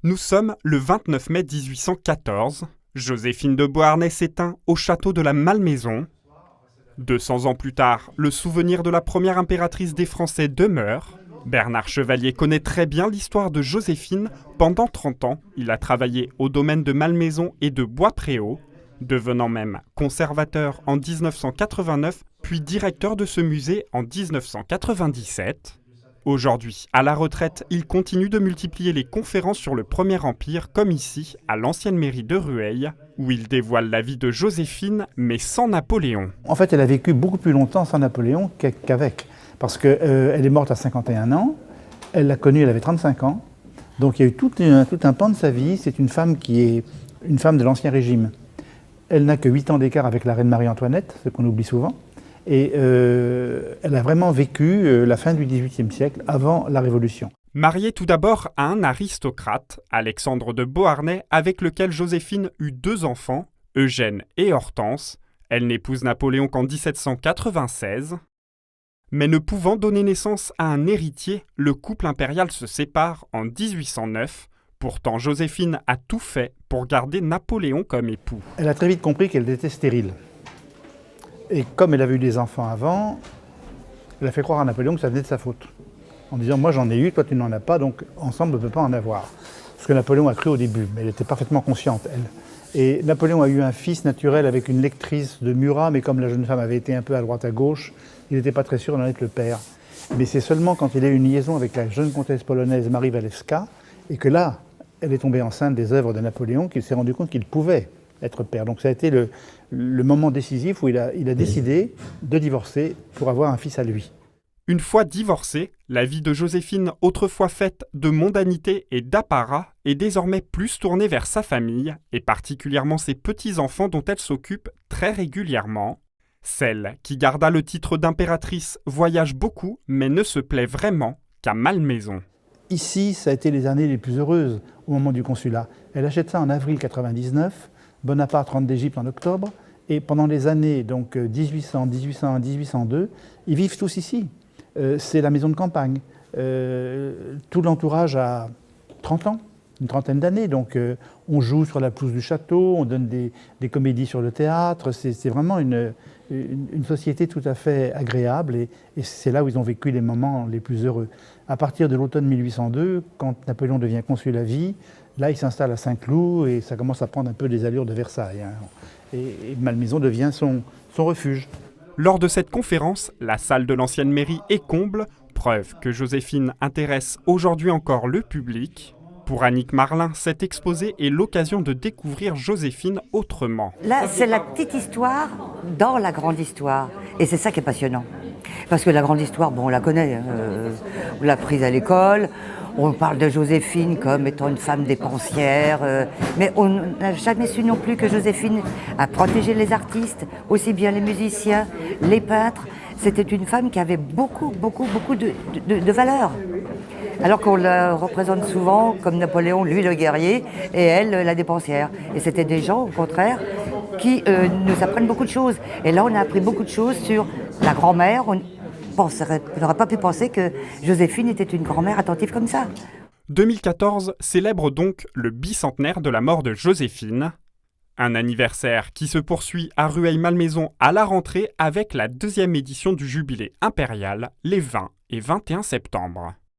Nous sommes le 29 mai 1814. Joséphine de Beauharnais s'éteint au château de la Malmaison. 200 ans plus tard, le souvenir de la première impératrice des Français demeure. Bernard Chevalier connaît très bien l'histoire de Joséphine. Pendant 30 ans, il a travaillé au domaine de Malmaison et de Bois-Préau, devenant même conservateur en 1989, puis directeur de ce musée en 1997. Aujourd'hui, à la retraite, il continue de multiplier les conférences sur le Premier Empire, comme ici, à l'ancienne mairie de Rueil, où il dévoile la vie de Joséphine, mais sans Napoléon. En fait, elle a vécu beaucoup plus longtemps sans Napoléon qu'avec, parce qu'elle est morte à 51 ans, elle l'a connue, elle avait 35 ans, donc il y a eu tout un pan de sa vie. C'est une femme qui est une femme de l'Ancien Régime. Elle n'a que 8 ans d'écart avec la reine Marie-Antoinette, ce qu'on oublie souvent. Et elle a vraiment vécu la fin du XVIIIe siècle, avant la Révolution. Mariée tout d'abord à un aristocrate, Alexandre de Beauharnais, avec lequel Joséphine eut 2 enfants, Eugène et Hortense. Elle n'épouse Napoléon qu'en 1796. Mais ne pouvant donner naissance à un héritier, le couple impérial se sépare en 1809. Pourtant, Joséphine a tout fait pour garder Napoléon comme époux. Elle a très vite compris qu'elle était stérile. Et comme elle avait eu des enfants avant, elle a fait croire à Napoléon que ça venait de sa faute. En disant, moi j'en ai eu, toi tu n'en as pas, donc ensemble on ne peut pas en avoir. Ce que Napoléon a cru au début, mais elle était parfaitement consciente, elle. Et Napoléon a eu un fils naturel avec une lectrice de Murat, mais comme la jeune femme avait été un peu à droite à gauche, il n'était pas très sûr d'en être le père. Mais c'est seulement quand il a eu une liaison avec la jeune comtesse polonaise Marie Walewska, et que là, elle est tombée enceinte des œuvres de Napoléon, qu'il s'est rendu compte qu'il pouvait être père. Donc ça a été le moment décisif où il a décidé de divorcer pour avoir un fils à lui. Une fois divorcée, la vie de Joséphine, autrefois faite de mondanité et d'apparat, est désormais plus tournée vers sa famille, et particulièrement ses petits-enfants dont elle s'occupe très régulièrement. Celle qui garda le titre d'impératrice voyage beaucoup, mais ne se plaît vraiment qu'à Malmaison. Ici, ça a été les années les plus heureuses au moment du consulat. Elle achète ça en avril 99, Bonaparte rentre d'Égypte en octobre, et pendant les années donc 1800, 1801, 1802, ils vivent tous ici. C'est la maison de campagne. Tout l'entourage a 30 ans, une trentaine d'années, donc on joue sur la pelouse du château, on donne des comédies sur le théâtre, c'est vraiment une société tout à fait agréable, et c'est là où ils ont vécu les moments les plus heureux. À partir de l'automne 1802, quand Napoléon devient consul à vie, là il s'installe à Saint-Cloud et ça commence à prendre un peu des allures de Versailles, hein. Et Malmaison devient son refuge. Lors de cette conférence, la salle de l'ancienne mairie est comble, preuve que Joséphine intéresse aujourd'hui encore le public. Pour Annick Marlin, cet exposé est l'occasion de découvrir Joséphine autrement. Là, c'est la petite histoire dans la grande histoire. Et c'est ça qui est passionnant. Parce que la grande histoire, bon, on la connaît, on l'a prise à l'école, on parle de Joséphine comme étant une femme dépensière, mais on n'a jamais su non plus que Joséphine a protégé les artistes, aussi bien les musiciens, les peintres. C'était une femme qui avait beaucoup de valeur. Alors qu'on la représente souvent comme Napoléon, lui le guerrier, et elle la dépensière. Et c'était des gens, au contraire, qui nous apprennent beaucoup de choses. Et là, on a appris beaucoup de choses sur la grand-mère. On n'aurait pas pu penser que Joséphine était une grand-mère attentive comme ça. 2014 célèbre donc le bicentenaire de la mort de Joséphine. Un anniversaire qui se poursuit à Rueil-Malmaison à la rentrée avec la 2e édition du Jubilé impérial les 20 et 21 septembre.